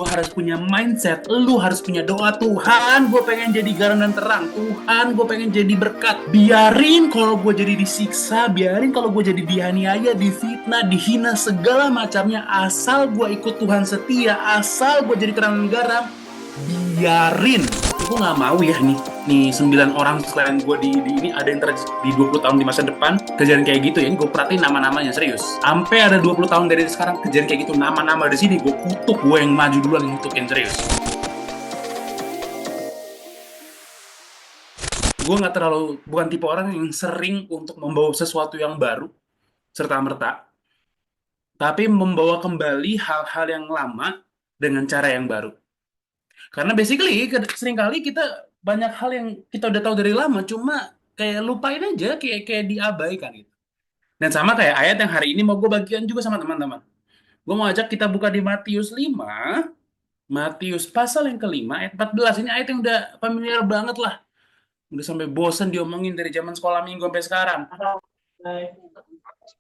Lu harus punya mindset, lu harus punya doa. Tuhan, gue pengen jadi garam dan terang. Tuhan, gue pengen jadi berkat. Biarin kalau gue jadi disiksa, biarin kalau gue jadi dianiaya, difitnah, dihina, segala macamnya. Asal gue ikut Tuhan setia, asal gue jadi terang dan garam, biarin. Gue nggak mau ya nih 9 orang selain gue di ini ada yang di 20 tahun di masa depan kejadian kayak gitu ya. Ini gue perhatiin nama-namanya serius. Sampai ada 20 tahun dari sekarang kejadian kayak gitu, nama-nama di sini gue kutuk, gue yang maju duluan yang kutukin serius. Gue nggak terlalu, bukan tipe orang yang sering untuk membawa sesuatu yang baru serta merta, tapi membawa kembali hal-hal yang lama dengan cara yang baru. Karena basically seringkali kita banyak hal yang kita udah tahu dari lama, cuma kayak lupain aja, kayak kayak diabaikan gitu. Dan sama kayak ayat yang hari ini mau gue bagikan juga sama teman-teman. Gue mau ajak kita buka di Matius 5, Matius pasal yang kelima ayat 14. Ini ayat yang udah familiar banget lah. Udah sampai bosen diomongin dari zaman sekolah minggu sampai sekarang.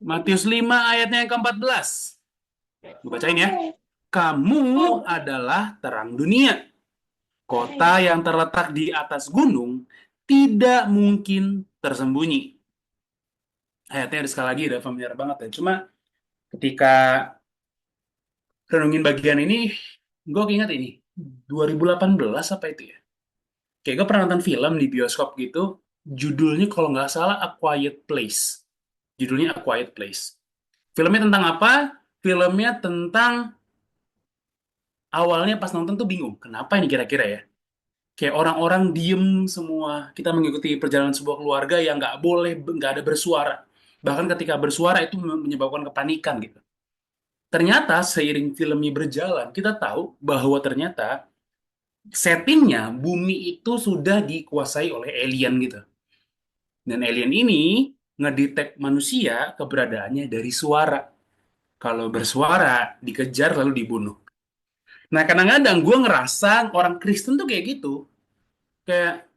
Matius 5 ayatnya yang ke-14. Gue bacain ya. Kamu adalah terang dunia. Kota yang terletak di atas gunung tidak mungkin tersembunyi. Ayatnya sekali lagi udah familiar banget ya. Cuma ketika renungin bagian ini, gue ingat ini. 2018 apa itu ya? Kayak gue pernah nonton film di bioskop gitu. Judulnya kalau nggak salah A Quiet Place. Judulnya A Quiet Place. Filmnya tentang apa? Filmnya tentang awalnya pas nonton tuh bingung. Kenapa ini kira-kira ya? Kayak orang-orang diem semua. Kita mengikuti perjalanan sebuah keluarga yang nggak boleh, nggak ada bersuara. Bahkan ketika bersuara itu menyebabkan kepanikan gitu. Ternyata seiring filmnya berjalan, kita tahu bahwa ternyata settingnya bumi itu sudah dikuasai oleh alien gitu. Dan alien ini ngedetek manusia keberadaannya dari suara. Kalau bersuara, dikejar lalu dibunuh. Nah, kadang-kadang gue ngerasa orang Kristen tuh kayak gitu. Kayak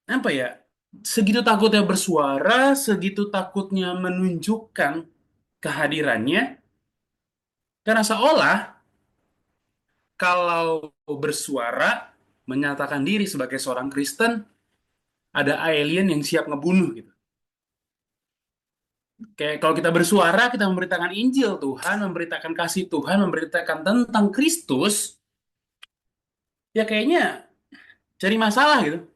apa ya, segitu takutnya bersuara, segitu takutnya menunjukkan kehadirannya, karena seolah kalau bersuara, menyatakan diri sebagai seorang Kristen, ada alien yang siap ngebunuh gitu. Kayak kalau kita bersuara, kita memberitakan Injil Tuhan, memberitakan kasih Tuhan, memberitakan tentang Kristus, ya kayaknya cari masalah gitu.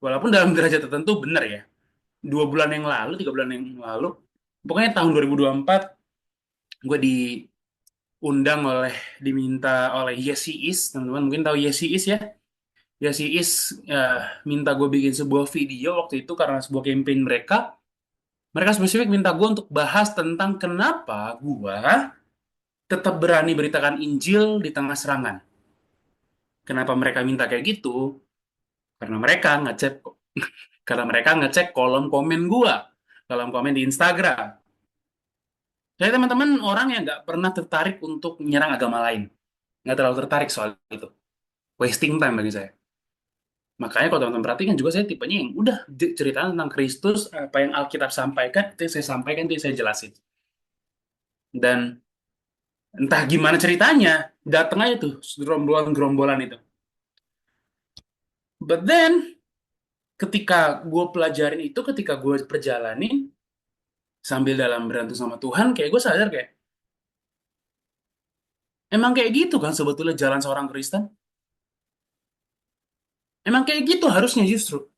Walaupun dalam derajat tertentu benar ya. 2 bulan yang lalu, 3 bulan yang lalu, pokoknya tahun 2024, gue diundang diminta oleh Yesi Is, teman-teman mungkin tahu Yesi Is ya. Yesi Is minta gue bikin sebuah video waktu itu karena sebuah campaign mereka. Mereka spesifik minta gue untuk bahas tentang kenapa gue tetap berani beritakan Injil di tengah serangan. Kenapa mereka minta kayak gitu? Karena mereka ngecek karena mereka ngecek kolom komen gue, kolom komen di Instagram. Jadi teman-teman orang yang nggak pernah tertarik untuk menyerang agama lain, nggak terlalu tertarik soal itu, wasting time bagi saya. Makanya kalau teman-teman perhatikan juga saya tipenya yang udah cerita tentang Kristus, apa yang Alkitab sampaikan, itu yang saya sampaikan, itu yang saya jelasin. Dan entah gimana ceritanya, datang aja tuh gerombolan-gerombolan itu. But then, ketika gue pelajarin itu, ketika gue perjalanin, sambil dalam berantu sama Tuhan, kayak gue sadar kayak, emang kayak gitu kan sebetulnya jalan seorang Kristen? Emang kayak gitu harusnya justru.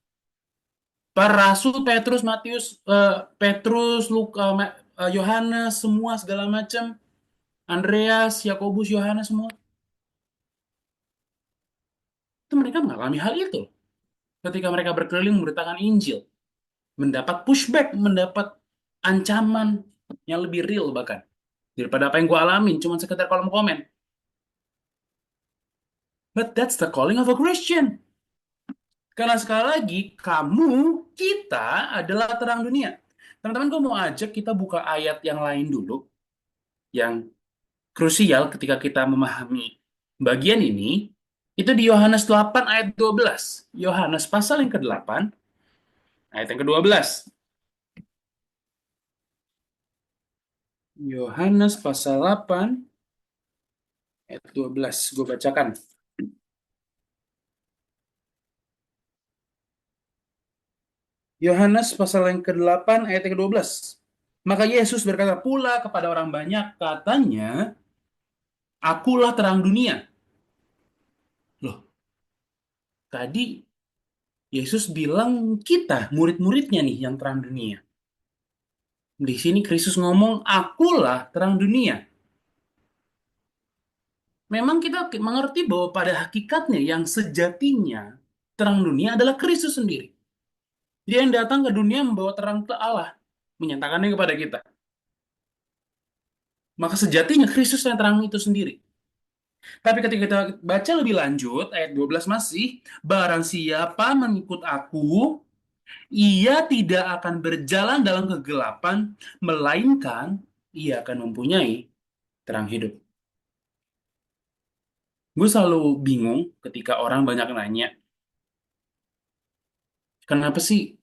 Para rasul, Petrus, Matius, Petrus, Luka, Yohanes, semua segala macam, Andreas, Yakobus, Yohanes semua, itu mereka mengalami hal itu. Ketika mereka berkeliling memberitakan Injil, mendapat pushback, mendapat ancaman yang lebih real bahkan daripada apa yang gue alamin cuma sekedar kolom komen. But that's the calling of a Christian. Karena sekali lagi, kita adalah terang dunia. Teman-teman, gue mau ajak kita buka ayat yang lain dulu, yang krusial ketika kita memahami bagian ini, itu di Yohanes 8 ayat 12. Yohanes pasal yang ke-8, ayat yang ke-12. Yohanes pasal 8, Ayat 12, gue bacakan. Yohanes pasal yang ke-8 ayat yang ke-12. Maka Yesus berkata pula kepada orang banyak, katanya, akulah terang dunia. Loh, tadi Yesus bilang kita, murid-muridnya nih yang terang dunia. Di sini Kristus ngomong, akulah terang dunia. Memang kita mengerti bahwa pada hakikatnya yang sejatinya terang dunia adalah Kristus sendiri. Dia yang datang ke dunia membawa terang ke Allah, menyatakannya kepada kita. Maka sejatinya Kristus yang terang itu sendiri. Tapi ketika kita baca lebih lanjut, ayat 12 masih, barang siapa mengikut aku, ia tidak akan berjalan dalam kegelapan, melainkan ia akan mempunyai terang hidup. Gue selalu bingung ketika orang banyak nanya, kenapa sih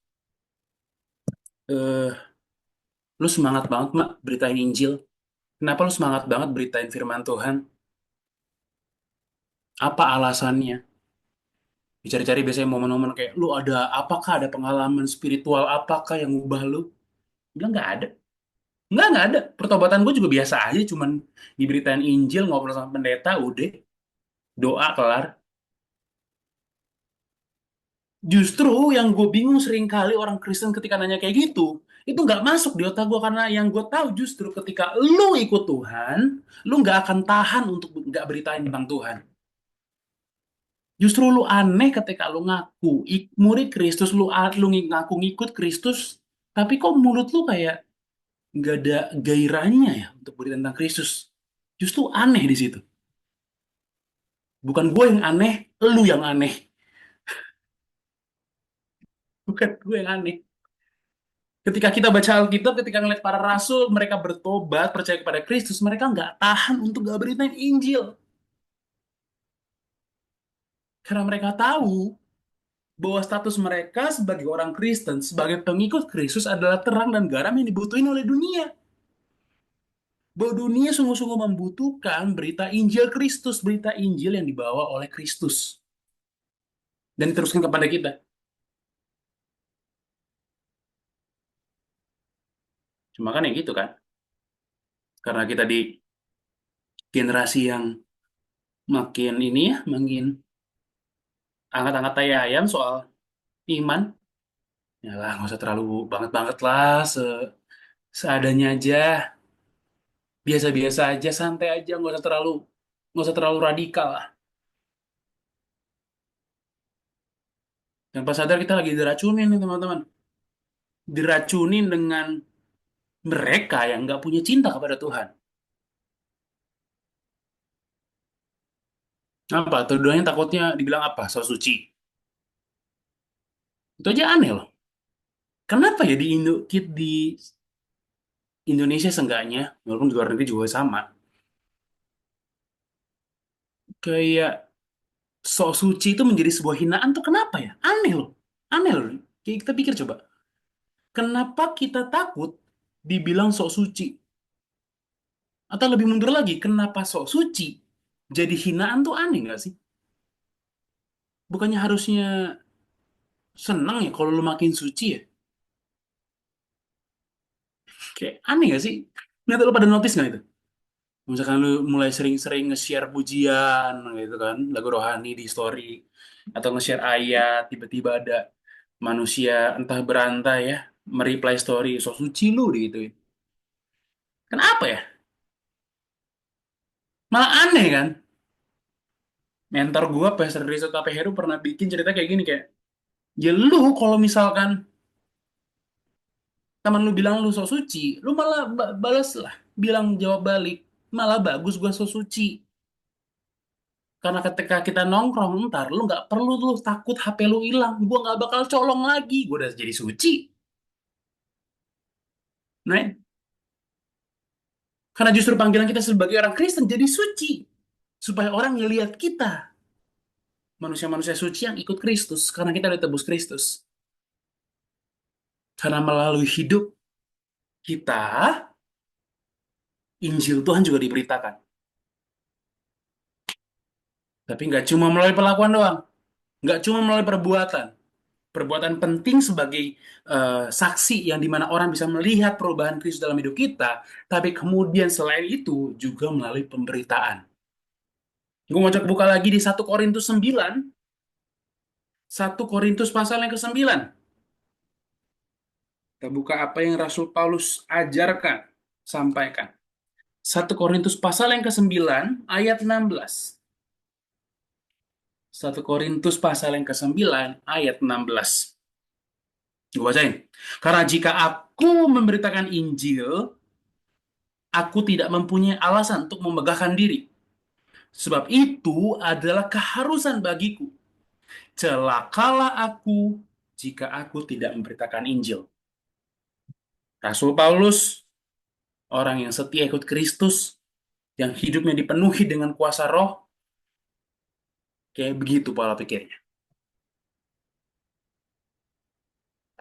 eh, lu semangat banget, Mak, beritain Injil? Kenapa lu semangat banget beritain firman Tuhan? Apa alasannya? Dicari-cari biasanya momen-momen kayak, lu ada apakah ada pengalaman spiritual apakah yang ngubah lu? Bilang nggak ada. Nggak ada. Pertobatan gue juga biasa aja, cuman diberitain Injil, ngobrol sama pendeta, udah. Doa, kelar. Justru yang gue bingung sering kali orang Kristen ketika nanya kayak gitu, itu nggak masuk di otak gue karena yang gue tahu justru ketika lu ikut Tuhan, lu nggak akan tahan untuk nggak beritain tentang Tuhan. Justru lu aneh ketika lu ngaku murid Kristus, lu ngaku ngikut Kristus, tapi kok mulut lu kayak nggak ada gairahnya ya untuk berita tentang Kristus. Justru aneh di situ. Bukan gue yang aneh, lu yang aneh. Bukan gue yang aneh. Ketika kita baca Alkitab, ketika ngeliat para rasul, mereka bertobat, percaya kepada Kristus, mereka nggak tahan untuk nggak beritain Injil. Karena mereka tahu bahwa status mereka sebagai orang Kristen, sebagai pengikut Kristus adalah terang dan garam yang dibutuhin oleh dunia. Bahwa dunia sungguh-sungguh membutuhkan berita Injil Kristus, berita Injil yang dibawa oleh Kristus. Dan diteruskan kepada kita. Cuma kan ya gitu kan. Karena kita di generasi yang makin ini ya, makin angkat-angkat tai ayam soal iman. Ya lah, nggak usah terlalu banget-banget lah, seadanya aja, biasa-biasa aja, santai aja, nggak usah terlalu radikal lah. Dan pas sadar kita lagi diracunin nih teman-teman, diracunin dengan mereka yang nggak punya cinta kepada Tuhan. Apa? Tuduhannya takutnya dibilang apa? So suci. Itu aja aneh loh. Kenapa ya di Indonesia seenggaknya, walaupun di luar negeri juga sama, kayak sok suci itu menjadi sebuah hinaan tuh kenapa ya? Aneh loh. Aneh loh. Kayak kita pikir coba. Kenapa kita takut dibilang sok suci? Atau lebih mundur lagi, kenapa sok suci jadi hinaan tuh aneh nggak sih? Bukannya harusnya senang ya kalau lu makin suci ya? Kayak aneh nggak sih? Nggak tahu lu pada notice nggak itu? Misalkan lu mulai sering-sering nge-share pujian gitu kan, lagu rohani di story. Atau nge-share ayat, tiba-tiba ada manusia entah berantai ya, mereply story, sok suci lu gitu. Kenapa ya? Malah aneh kan? Mentor gua, Pastor Rizal Tapeheru pernah bikin cerita kayak gini kayak, ya lu kalau misalkan teman lu bilang lu sok suci, lu malah balas lah, bilang jawab balik, malah bagus gua sok suci. Karena ketika kita nongkrong ntar, lu nggak perlu lu takut HP lu hilang, gua nggak bakal colong lagi, gua udah jadi suci. Nah, karena justru panggilan kita sebagai orang Kristen jadi suci, supaya orang ngelihat kita manusia-manusia suci yang ikut Kristus, karena kita ditebus Kristus. Karena melalui hidup kita, Injil Tuhan juga diberitakan. Tapi nggak cuma melalui perlakuan doang, nggak cuma melalui perbuatan. Perbuatan penting sebagai saksi yang dimana orang bisa melihat perubahan Kristus dalam hidup kita, tapi kemudian selain itu juga melalui pemberitaan. Gue mau coba buka lagi di 1 Korintus 9, 1 Korintus pasal yang ke-9. Kita buka apa yang Rasul Paulus ajarkan, sampaikan. 1 Korintus pasal yang ke-9 ayat 16. 1 Korintus pasal yang ke-9 ayat 16. Gue bacain. Karena jika aku memberitakan Injil, aku tidak mempunyai alasan untuk memegahkan diri. Sebab itu adalah keharusan bagiku. Celakalah aku jika aku tidak memberitakan Injil. Rasul Paulus, orang yang setia ikut Kristus, yang hidupnya dipenuhi dengan kuasa roh, kayak begitu pola pikirnya.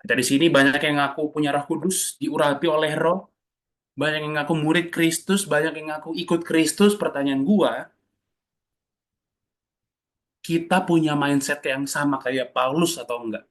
Dari sini banyak yang ngaku punya Roh Kudus, diurapi oleh Roh, banyak yang ngaku murid Kristus, banyak yang ngaku ikut Kristus. Pertanyaan gua, kita punya mindset yang sama kayak Paulus atau enggak?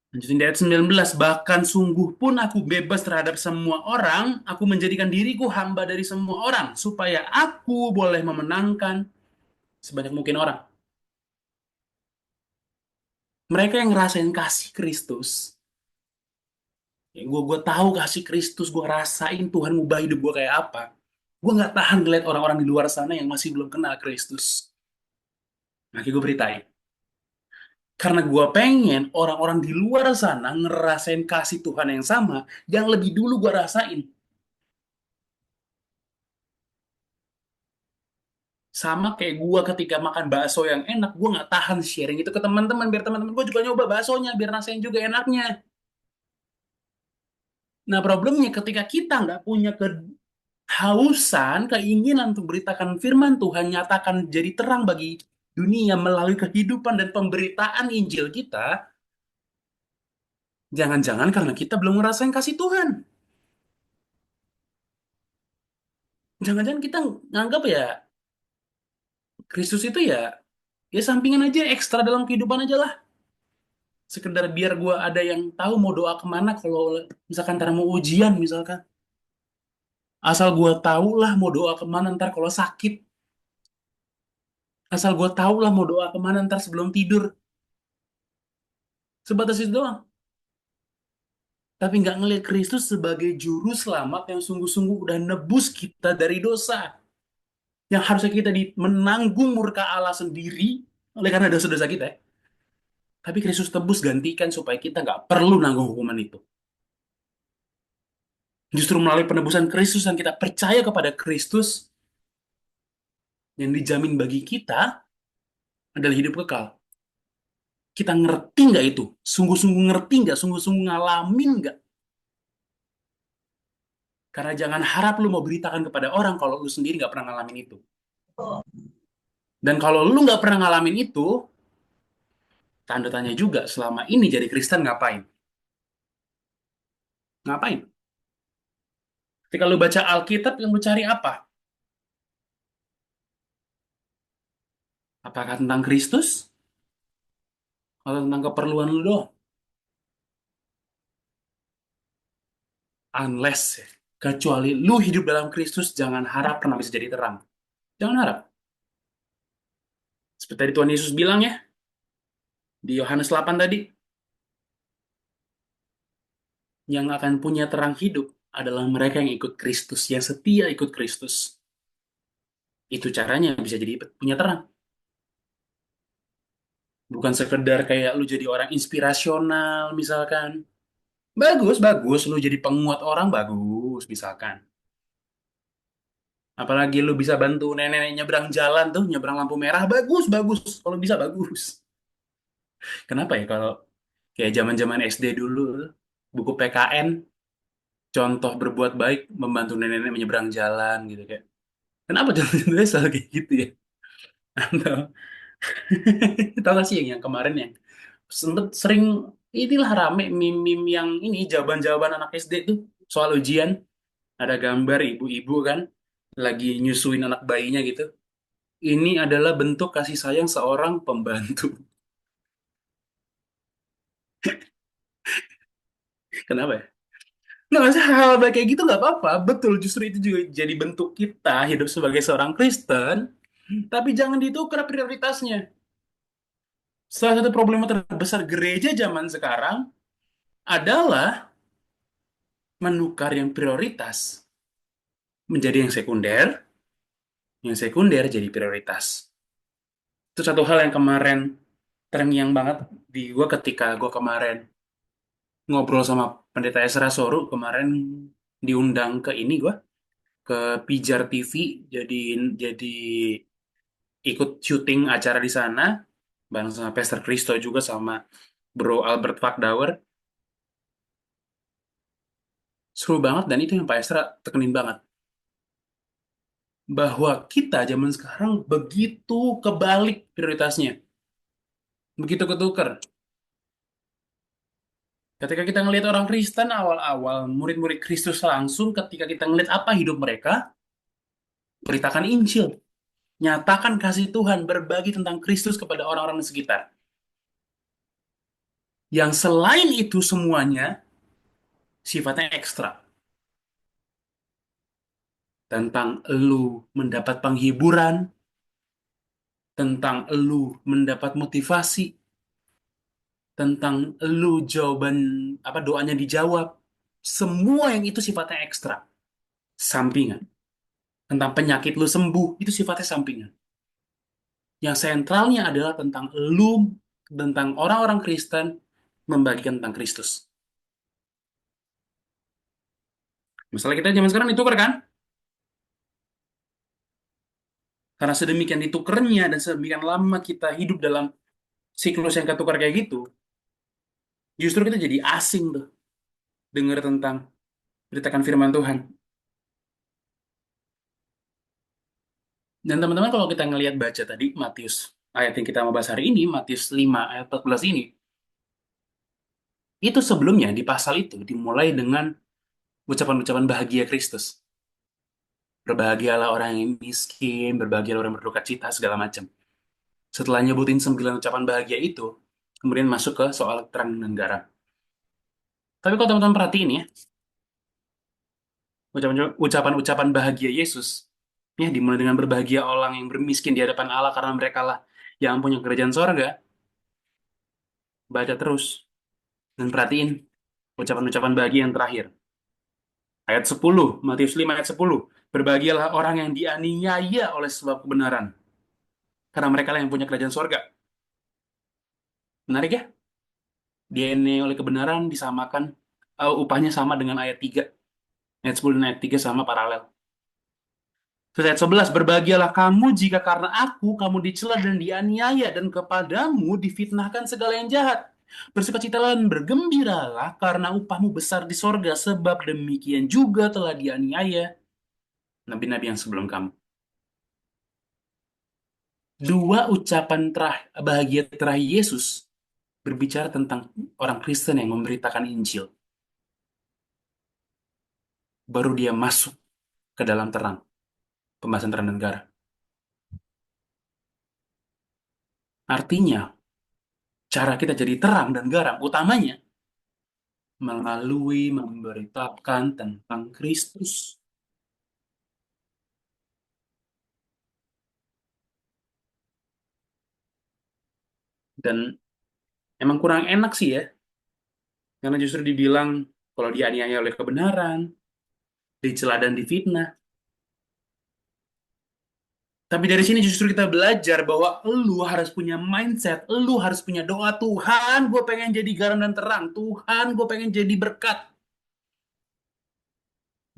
Lanjutin di ayat 19, bahkan sungguh pun aku bebas terhadap semua orang, aku menjadikan diriku hamba dari semua orang, supaya aku boleh memenangkan sebanyak mungkin orang. Mereka yang ngerasain kasih Kristus, ya gue tahu kasih Kristus, gue rasain Tuhan ngubah hidup gue kayak apa. Gue nggak tahan ngeliat orang-orang di luar sana yang masih belum kenal Kristus. Makanya gue beritain. Karena gue pengen orang-orang di luar sana ngerasain kasih Tuhan yang sama, yang lebih dulu gue rasain. Sama kayak gue ketika makan bakso yang enak, gue nggak tahan sharing itu ke teman-teman, biar teman-teman gue juga nyoba baksonya, biar rasain juga enaknya. Nah, problemnya ketika kita nggak punya kehausan, keinginan untuk beritakan firman Tuhan, nyatakan jadi terang bagi dunia melalui kehidupan dan pemberitaan Injil kita, jangan-jangan karena kita belum ngerasain kasih Tuhan. Jangan-jangan kita nganggap ya, Kristus itu ya sampingan aja, ekstra dalam kehidupan aja lah. Sekedar biar gue ada yang tahu mau doa kemana kalau misalkan ntar mau ujian misalkan. Asal gue tahu lah mau doa kemana ntar kalau sakit. Asal gue tahu lah mau doa kemana ntar sebelum tidur. Sebatas itu doang. Tapi nggak ngelihat Kristus sebagai juru selamat yang sungguh-sungguh udah nebus kita dari dosa. Yang harusnya kita menanggung murka Allah sendiri oleh karena dosa-dosa kita. Tapi Kristus tebus gantikan supaya kita nggak perlu nanggung hukuman itu. Justru melalui penebusan Kristus yang kita percaya kepada Kristus, yang dijamin bagi kita adalah hidup kekal. Kita ngerti nggak itu? Sungguh-sungguh ngerti nggak? Sungguh-sungguh ngalamin nggak? Karena jangan harap lu mau beritakan kepada orang kalau lu sendiri nggak pernah ngalamin itu. Dan kalau lu nggak pernah ngalamin itu, tanda tanya juga selama ini jadi Kristen ngapain? Ngapain? Ketika lu baca Alkitab, yang lu cari apa? Apakah tentang Kristus? Atau tentang keperluan lu doang? Unless, ya. Kecuali lu hidup dalam Kristus, jangan harap pernah bisa jadi terang. Jangan harap. Seperti tadi Tuhan Yesus bilang ya, di Yohanes 8 tadi, yang akan punya terang hidup adalah mereka yang ikut Kristus, yang setia ikut Kristus. Itu caranya bisa jadi punya terang. Bukan sekedar kayak lu jadi orang inspirasional, misalkan. Bagus, bagus. Lu jadi penguat orang, bagus, misalkan. Apalagi lu bisa bantu nenek-nenek nyebrang jalan tuh, nyebrang lampu merah, bagus, bagus. Kalau bisa, bagus. Kenapa ya kalau kayak zaman-zaman SD dulu, buku PKN, contoh berbuat baik, membantu nenek-nenek menyeberang jalan gitu kayak. Kenapa contohnya selalu kayak gitu ya? Atau, tau gak sih yang kemarin yang sempet sering Inilah rame meme-meme yang ini jawaban-jawaban anak SD tuh soal ujian. Ada gambar ibu-ibu kan lagi nyusuin anak bayinya gitu. Ini adalah bentuk kasih sayang seorang pembantu. Kenapa ya? Nggak masalah hal baik kayak gitu nggak apa-apa. Betul, justru itu juga jadi bentuk kita hidup sebagai seorang Kristen. Tapi jangan ditukar prioritasnya. Salah satu problema terbesar gereja zaman sekarang adalah menukar yang prioritas menjadi yang sekunder jadi prioritas. Itu satu hal yang kemarin terngiang banget di gue ketika gue kemarin ngobrol sama Pendeta Esra Soru kemarin diundang ke ini gue ke Pijar TV jadi ikut syuting acara di sana bareng sama Pastor Christo juga sama Bro Albert Fakdauer. Seru banget dan itu yang Pak Esra tekenin banget bahwa kita zaman sekarang begitu kebalik prioritasnya, begitu ketuker. Ketika kita ngelihat orang Kristen awal-awal, murid-murid Kristus langsung ketika kita ngelihat apa hidup mereka, beritakan Injil, nyatakan kasih Tuhan, berbagi tentang Kristus kepada orang-orang di sekitar. Yang selain itu semuanya sifatnya ekstra. Tentang elu mendapat penghiburan, tentang elu mendapat motivasi, tentang elu jawaban apa doanya dijawab. Semua yang itu sifatnya ekstra, sampingan. Tentang penyakit lu sembuh, itu sifatnya sampingan. Yang sentralnya adalah tentang lu, tentang orang-orang Kristen membagikan tentang Kristus. Masalah kita zaman sekarang ditukar kan? Karena sedemikian ditukernya dan sedemikian lama kita hidup dalam siklus yang ketukar kayak gitu, justru kita jadi asing tuh dengar tentang beritakan firman Tuhan. Dan teman-teman kalau kita ngelihat baca tadi Matius ayat yang kita mau bahas hari ini, Matius 5 ayat 14 ini, itu sebelumnya di pasal itu dimulai dengan ucapan-ucapan bahagia Kristus. Berbahagialah orang yang miskin, berbahagialah orang yang berduka cita, segala macam. Setelah nyebutin 9 ucapan bahagia itu, kemudian masuk ke soal terang dan garam. Tapi kalau teman-teman perhatiin ya, ucapan-ucapan bahagia Yesus, ya dimulai dengan berbahagia orang yang bermiskin di hadapan Allah karena mereka lah yang punya kerajaan sorga. Baca terus dan perhatiin ucapan-ucapan bahagia yang terakhir. Ayat 10, Matius 5 ayat 10. Berbahagialah orang yang dianiaya oleh sebab kebenaran, karena mereka lah yang punya kerajaan sorga. Menarik ya? Dianiaya oleh kebenaran disamakan, upahnya sama dengan ayat 3. Ayat 10 dan ayat 3 sama paralel. Terus ayat 11, berbahagialah kamu jika karena aku kamu dicela dan dianiaya dan kepadamu difitnahkan segala yang jahat. Bersukacitalah dan bergembiralah karena upahmu besar di sorga, sebab demikian juga telah dianiaya nabi-nabi yang sebelum kamu. Dua ucapan bahagia terakhir Yesus berbicara tentang orang Kristen yang memberitakan Injil. Baru dia masuk ke dalam terang, pembahasan terang dan garam. Artinya, cara kita jadi terang dan garam utamanya melalui memberitakan tentang Kristus. Dan emang kurang enak sih ya, karena justru dibilang kalau dianiaya oleh kebenaran, dicela dan difitnah. Tapi dari sini justru kita belajar bahwa lu harus punya mindset, lu harus punya doa, Tuhan, gue pengen jadi garam dan terang. Tuhan, gue pengen jadi berkat.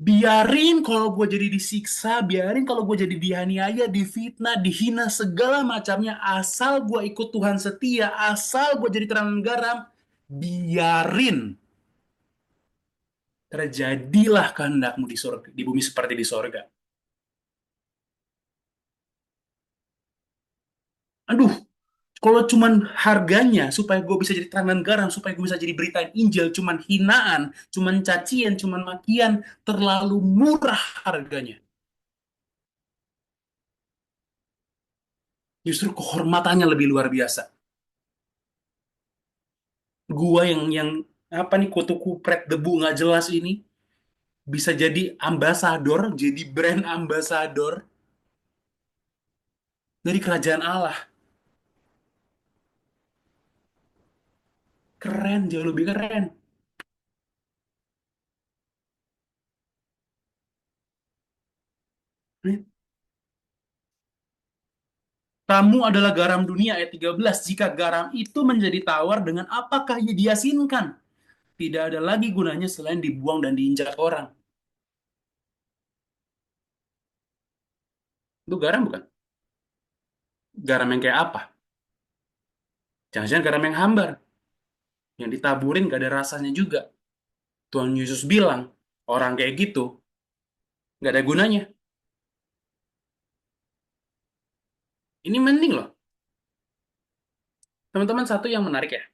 Biarin kalau gue jadi disiksa, biarin kalau gue jadi dianiaya, difitnah, dihina, segala macamnya. Asal gue ikut Tuhan setia, asal gue jadi terang dan garam, biarin. Terjadilah kehendakmu di surga, di bumi seperti di sorga. Aduh, Kalau cuman harganya supaya gue bisa jadi terang dan garam, supaya gue bisa jadi beritain Injil, cuman hinaan, cuman cacian, cuman makian, terlalu murah harganya. Justru kehormatannya lebih luar biasa. Gua yang apa nih, kutu kupret debu nggak jelas ini bisa jadi ambasador, jadi brand ambasador dari kerajaan Allah. Keren, jauh lebih keren. Kamu adalah garam dunia, ayat 13. Jika garam itu menjadi tawar, dengan apakah ia diasinkan? Tidak ada lagi gunanya selain dibuang dan diinjak orang. Itu garam bukan? Garam yang kayak apa? Jangan-jangan garam yang hambar. Yang ditaburin gak ada rasanya juga. Tuhan Yesus bilang, orang kayak gitu gak ada gunanya. Ini mending loh. Teman-teman, satu yang menarik ya.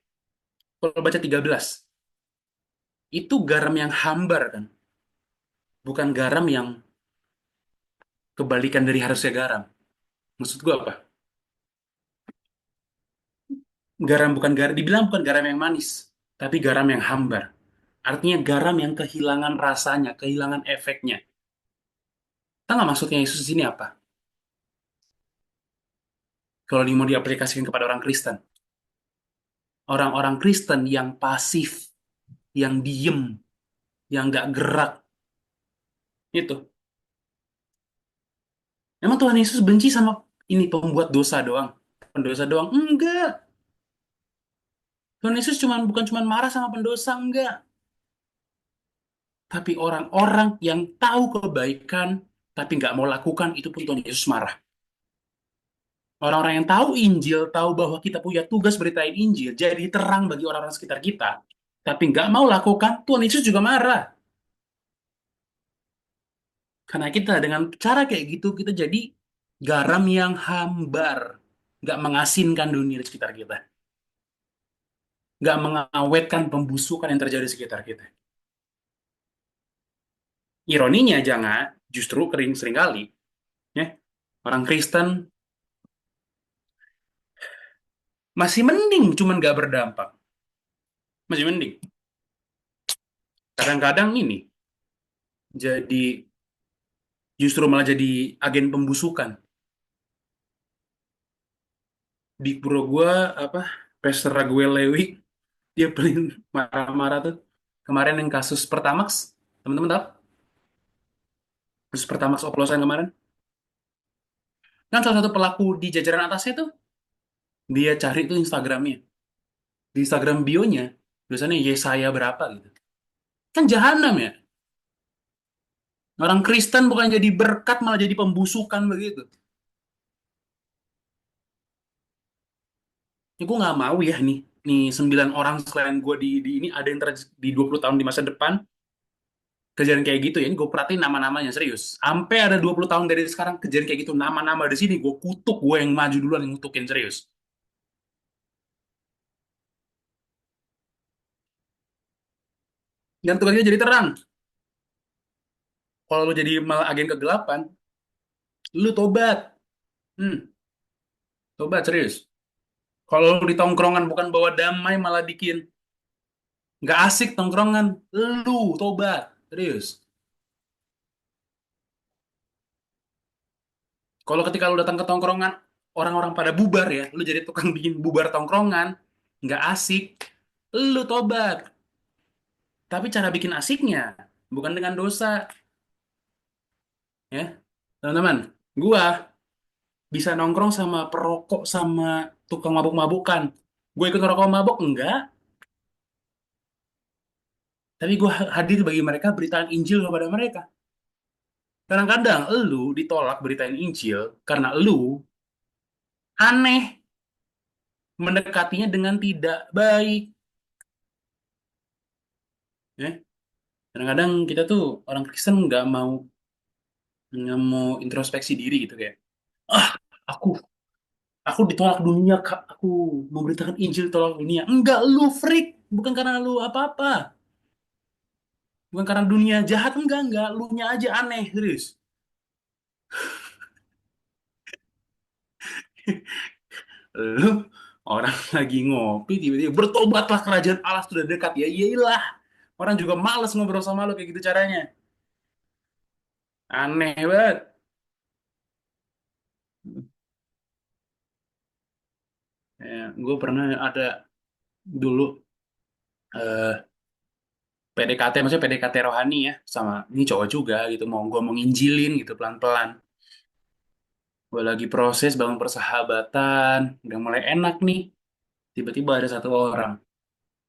Kalau baca 13, itu garam yang hambar kan. Bukan garam yang kebalikan dari harusnya garam. Maksud gua apa? Garam bukan garam, dibilang bukan garam yang manis, tapi garam yang hambar. Artinya garam yang kehilangan rasanya, kehilangan efeknya. Tahu nggak maksudnya Yesus di sini apa? Kalau mau diaplikasikan kepada orang Kristen. Orang-orang Kristen yang pasif, yang diem, yang nggak gerak, itu. Emang Tuhan Yesus benci sama ini pembuat dosa doang? Pendosa doang? Enggak. Tuhan Yesus bukan cuma marah sama pendosa, enggak. Tapi orang-orang yang tahu kebaikan, tapi nggak mau lakukan, itu pun Tuhan Yesus marah. Orang-orang yang tahu Injil, tahu bahwa kita punya tugas beritain Injil, jadi terang bagi orang-orang sekitar kita, tapi nggak mau lakukan, Tuhan Yesus juga marah. Karena kita dengan cara kayak gitu, kita jadi garam yang hambar, nggak mengasinkan dunia di sekitar kita, nggak mengawetkan pembusukan yang terjadi di sekitar kita. Ironinya jangan, justru seringkali, ya, orang Kristen masih mending, cuman nggak berdampak. Masih mending. Kadang-kadang ini jadi justru malah jadi agen pembusukan. Di pura gua apa, Pastor Raguel Lewi, dia paling marah-marah tuh kemarin yang kasus Pertamax. Teman-teman tahu kasus Pertamax oplosan kemarin? Kan salah satu pelaku di jajaran atasnya tuh dia cari tuh Instagramnya. Di Instagram bio-nya biasanya Yesaya berapa gitu. Kan jahanam ya. Orang Kristen bukan jadi berkat malah jadi pembusukan begitu. Ya gue nggak mau ya nih 9 orang selain gue di ini ada yang di 20 tahun di masa depan kejadian kayak gitu ya. Ini gue perhatiin nama-namanya serius. Sampai ada 20 tahun dari sekarang kejadian kayak gitu, nama-nama di sini gue kutuk, gue yang maju duluan yang ngutukin serius. Dan tugasnya jadi terang. Kalau lu jadi malah agen kegelapan, lu tobat. Hmm, tobat serius. Kalau lu di tongkrongan bukan bawa damai malah bikin nggak asik tongkrongan, lu tobat serius. Kalau ketika lu datang ke tongkrongan, orang-orang pada bubar ya, lu jadi tukang bikin bubar tongkrongan, nggak asik, lu tobat. Tapi cara bikin asiknya bukan dengan dosa, ya. Teman-teman, gua bisa nongkrong sama perokok sama tukang mabuk-mabukan. Gue ikut ngerokok mabuk enggak, tapi gue hadir bagi mereka beritaan Injil kepada mereka. Kadang-kadang elu ditolak beritain Injil karena elu aneh, mendekatinya dengan tidak baik, ya. Kadang-kadang kita tuh orang Kristen nggak mau introspeksi diri gitu kayak, ah aku Aku ditolak dunia, Kak. Aku memberitakan Injil tolak dunia. Enggak, lu freak. Bukan karena lu apa-apa. Bukan karena dunia jahat, enggak. Lu nya aja aneh, serius. Lu orang lagi ngopi, tiba-tiba bertobatlah kerajaan Allah sudah dekat. Ya iyalah. Orang juga males ngobrol sama lu kayak gitu caranya. Aneh banget. Ya, gue pernah ada dulu PDKT, maksudnya PDKT rohani ya, sama ini cowok juga gitu, mau gue mau nginjilin gitu pelan-pelan. Gue lagi proses bangun persahabatan, udah mulai enak nih. Tiba-tiba ada satu orang,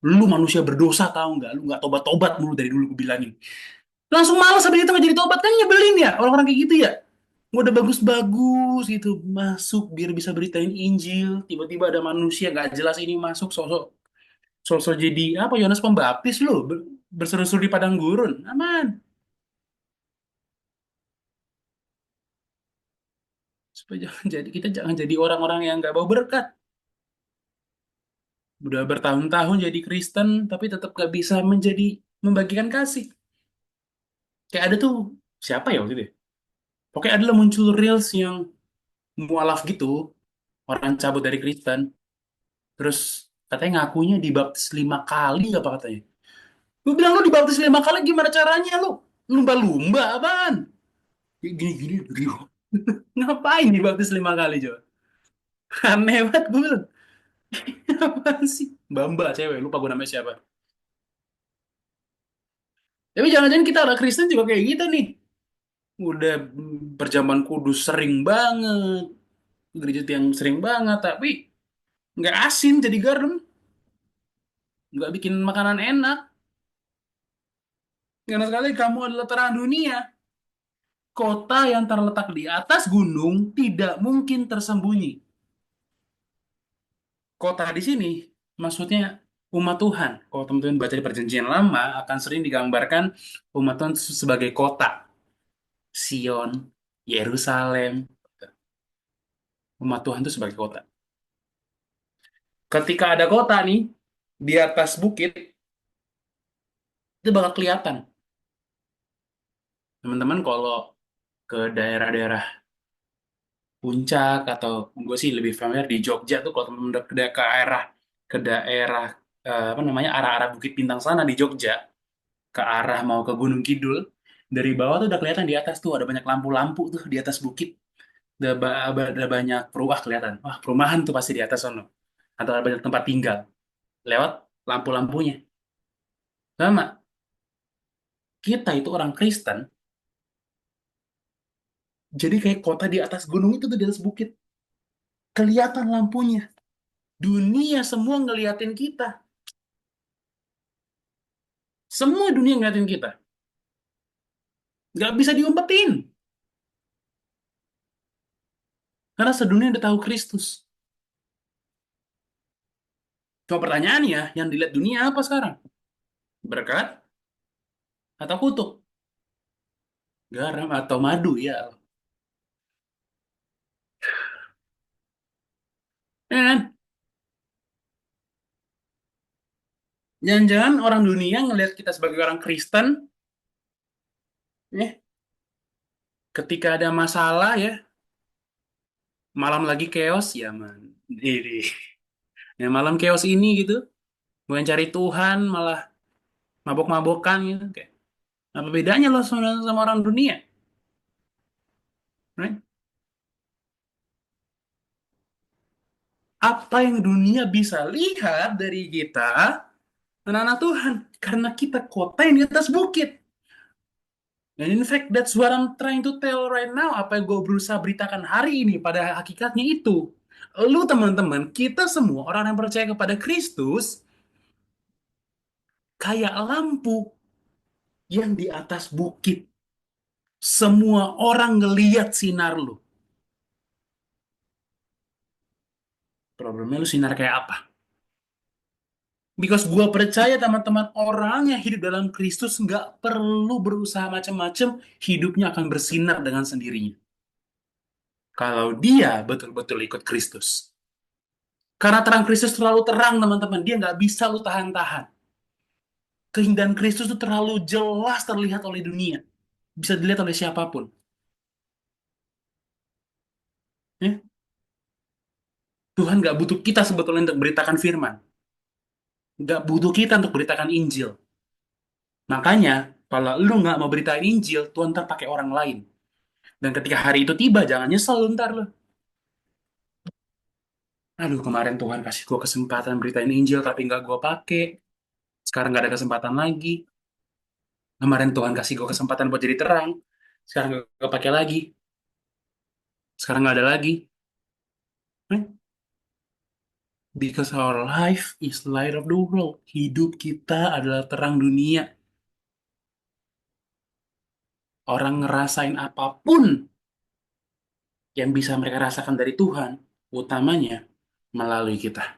lu manusia berdosa tahu nggak? Lu nggak tobat-tobat mulu dari dulu gue bilangin. Langsung malas habis itu nggak jadi tobat kan nyebelin ya orang-orang kayak gitu ya. Gue udah bagus-bagus gitu masuk biar bisa beritain Injil, tiba-tiba ada manusia nggak jelas ini masuk sosok sosok jadi apa Yohanes Pembaptis lu berseru-seru di padang gurun. Aman. Supaya jangan jadi kita jangan jadi orang-orang yang nggak bawa berkat. Udah bertahun-tahun jadi Kristen tapi tetap gak bisa menjadi membagikan kasih. Kayak ada tuh siapa ya waktu itu, ya? Pokoknya adalah muncul reels yang mualaf gitu, orang cabut dari Kristen, terus katanya ngakunya dibaptis 5 kali apa katanya. Gue bilang lu dibaptis 5 kali gimana caranya lu? Lumba-lumba apaan? Kayak gini-gini, gitu. Ngapain dibaptis 5 kali coba? Aneh banget gue bilang. Apaan sih? Bamba cewek, lupa gue namanya siapa. Tapi jangan-jangan kita orang Kristen juga kayak gitu nih. Udah perjamuan kudus sering banget, gereja yang sering banget, tapi nggak asin jadi garam, nggak bikin makanan enak. Karena sekali kamu adalah terang dunia, kota yang terletak di atas gunung tidak mungkin tersembunyi. Kota di sini maksudnya umat Tuhan. Kalau teman-teman baca di Perjanjian Lama akan sering digambarkan umat Tuhan sebagai kota, Sion, Yerusalem. Umat Tuhan itu sebagai kota. Ketika ada kota nih di atas bukit, itu bakal kelihatan. Teman-teman kalau ke daerah-daerah puncak atau gue sih lebih familiar di Jogja tuh kalau teman-teman udah ke daerah apa namanya arah-arah Bukit Bintang sana di Jogja ke arah mau ke Gunung Kidul, dari bawah tuh udah kelihatan di atas tuh ada banyak lampu-lampu tuh di atas bukit, ada banyak peruah kelihatan, wah perumahan tuh pasti di atas sono atau ada banyak tempat tinggal lewat lampu-lampunya. Sama kita itu orang Kristen, jadi kayak kota di atas gunung itu tuh di atas bukit kelihatan lampunya, dunia semua ngeliatin kita, semua dunia ngeliatin kita, nggak bisa diumpetin karena sedunia udah tahu Kristus. Cuma pertanyaannya yang dilihat dunia apa sekarang, berkat atau kutuk, garam atau madu ya. Ya kan? Jangan-jangan orang dunia ngelihat kita sebagai orang Kristen, ya, ketika ada masalah ya, malam lagi chaos ya man. Ini, ya malam chaos ini gitu, bukan cari Tuhan malah mabok-mabokan gitu. Kayak, apa bedanya lo sama orang dunia? Right? Apa yang dunia bisa lihat dari kita, anak-anak Tuhan, karena kita kota yang di atas bukit. Dan in fact, that's what I'm trying to tell right now. Apa yang gue berusaha beritakan hari ini pada hakikatnya itu. Lu teman-teman, kita semua orang yang percaya kepada Kristus, kayak lampu yang di atas bukit. Semua orang ngeliat sinar lu. Problemnya lu sinar kayak apa? Because gue percaya teman-teman orang yang hidup dalam Kristus nggak perlu berusaha macam-macam, hidupnya akan bersinar dengan sendirinya. Kalau dia betul-betul ikut Kristus. Karena terang Kristus terlalu terang, teman-teman. Dia nggak bisa lu tahan-tahan. Keindahan Kristus itu terlalu jelas terlihat oleh dunia. Bisa dilihat oleh siapapun. Ya? Tuhan nggak butuh kita sebetulnya untuk beritakan firman. Nggak butuh kita untuk beritakan Injil. Makanya, kalau lu nggak mau beritain Injil, Tuhan ntar pakai orang lain. Dan ketika hari itu tiba, jangan nyesel lu ntar lu. Aduh, kemarin Tuhan kasih gue kesempatan beritain Injil, tapi nggak gue pakai. Sekarang nggak ada kesempatan lagi. Kemarin Tuhan kasih gue kesempatan buat jadi terang. Sekarang nggak gue pakai lagi. Sekarang nggak ada lagi. Hmm? Because our life is light of the world. Hidup kita adalah terang dunia. Orang ngerasain apapun yang bisa mereka rasakan dari Tuhan, utamanya melalui kita.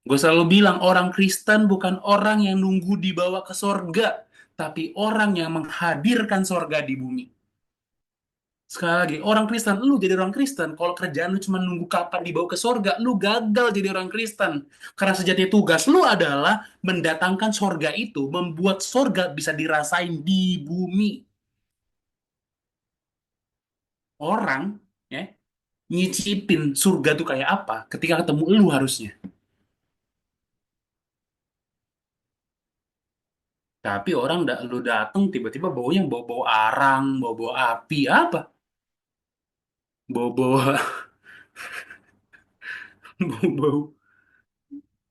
Gue selalu bilang orang Kristen bukan orang yang nunggu dibawa ke sorga, tapi orang yang menghadirkan sorga di bumi. Sekali lagi, orang Kristen, lu jadi orang Kristen, kalau kerjaan lu cuma nunggu kapan dibawa ke sorga, lu gagal jadi orang Kristen. Karena sejati tugas lu adalah mendatangkan sorga itu, membuat sorga bisa dirasain di bumi. Orang, ya, nyicipin surga tuh kayak apa ketika ketemu lu harusnya. Tapi orang lu dateng tiba-tiba baunya bau-bau arang, bau-bau api, apa? Bau-bau bau-bau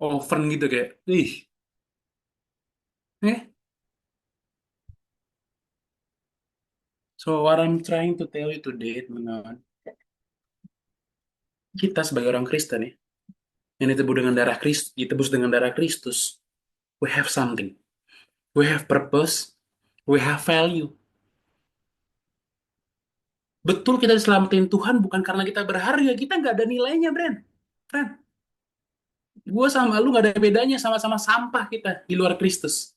oven gitu kayak, ih, eh. So what I'm trying to tell you today, teman-teman, kita sebagai orang Kristen ya, yang ditebus dengan darah Kristus, ditebus dengan darah Kristus, we have something, we have purpose, we have value. Betul kita diselamatin Tuhan bukan karena kita berharga, kita nggak ada nilainya, Bren. Friend, gue sama lu nggak ada bedanya, sama-sama sampah kita di luar Kristus.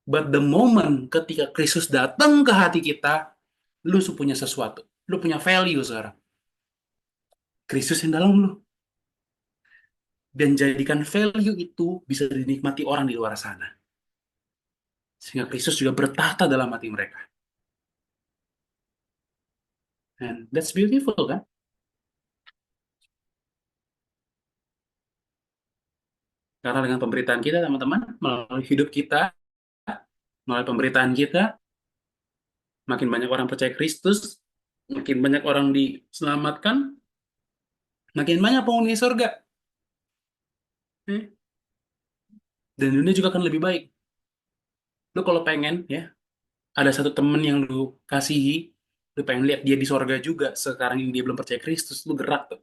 But the moment ketika Kristus datang ke hati kita, lu punya sesuatu, lu punya value sekarang. Kristus yang dalam lu. Dan jadikan value itu bisa dinikmati orang di luar sana. Sehingga Kristus juga bertahta dalam hati mereka. And that's beautiful kan? Karena dengan pemberitaan kita teman-teman, melalui hidup kita, melalui pemberitaan kita, makin banyak orang percaya Kristus, makin banyak orang diselamatkan, makin banyak penghuni surga. Dan dunia juga akan lebih baik. Lu kalau pengen ya, ada satu temen yang lu kasihi, lu pengen lihat dia di surga juga, sekarang ini dia belum percaya Kristus, lu gerak tuh.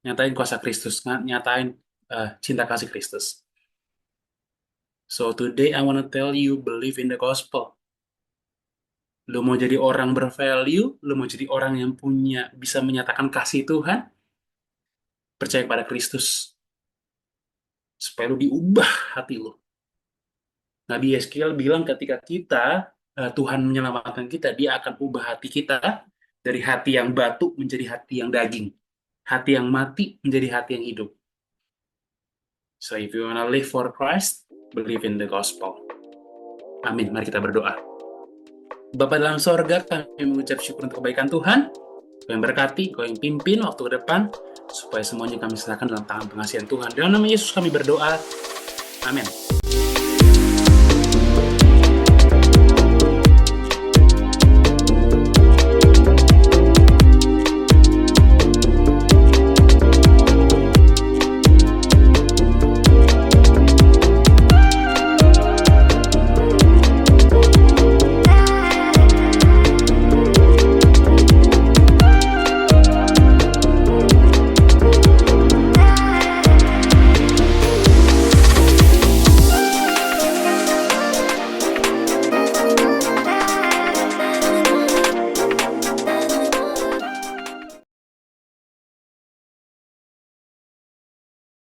Nyatain kuasa Kristus, nyatain cinta kasih Kristus. So today I want to tell you, believe in the gospel. Lu mau jadi orang bervalue, lu mau jadi orang yang bisa menyatakan kasih Tuhan, percaya kepada Kristus. Supaya lu diubah hati lu. Nabi Yeskiel bilang ketika Tuhan menyelamatkan kita, dia akan ubah hati kita dari hati yang batu menjadi hati yang daging. Hati yang mati menjadi hati yang hidup. So if you wanna live for Christ, believe in the gospel. Amin. Mari kita berdoa. Bapa dalam sorga, kami mengucap syukur untuk kebaikan Tuhan. Kau yang berkati, Kau yang pimpin waktu ke depan, supaya semuanya kami serahkan dalam tangan pengasihan Tuhan. Dalam nama Yesus kami berdoa. Amin.